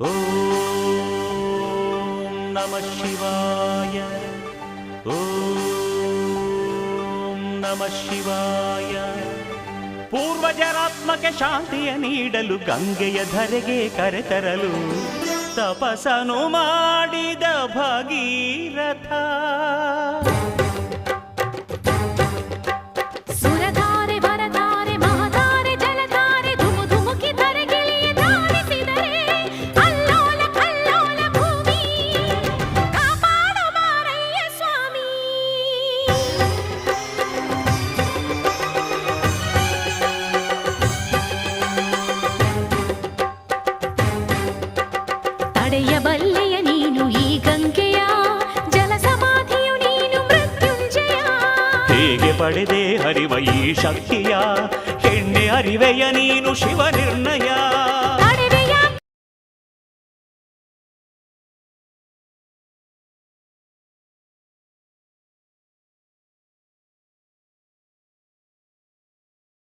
ಓಂ ನಮಃ ಶಿವಾಯ. ಓಂ ನಮಃ ಶಿವಾಯ. ಪೂರ್ವಜರಾತ್ಮಕ್ಕೆ ಶಾಂತಿಯ ನೀಡಲು ಗಂಗೆಯ ಧರೆಗೆ ಕರೆತರಲು ತಪಸ್ಸನು ಮಾಡಿದ ಭಗೀರಥ. ಬಲ್ಲೆಯ ನೀನು ಈ ಗಂಗೆಯ ಜಲ ಸಮಾಧಿಯು ನೀನು ಮೃತ್ಯುಂಜಯ. ಹೇಗೆ ಪಡೆದೆ ಹರಿವ ಈ ಶಕ್ತಿಯ, ಹೆಣ್ಣೆ ಅರಿವೆಯ ನೀನು ಶಿವ ನಿರ್ಣಯ.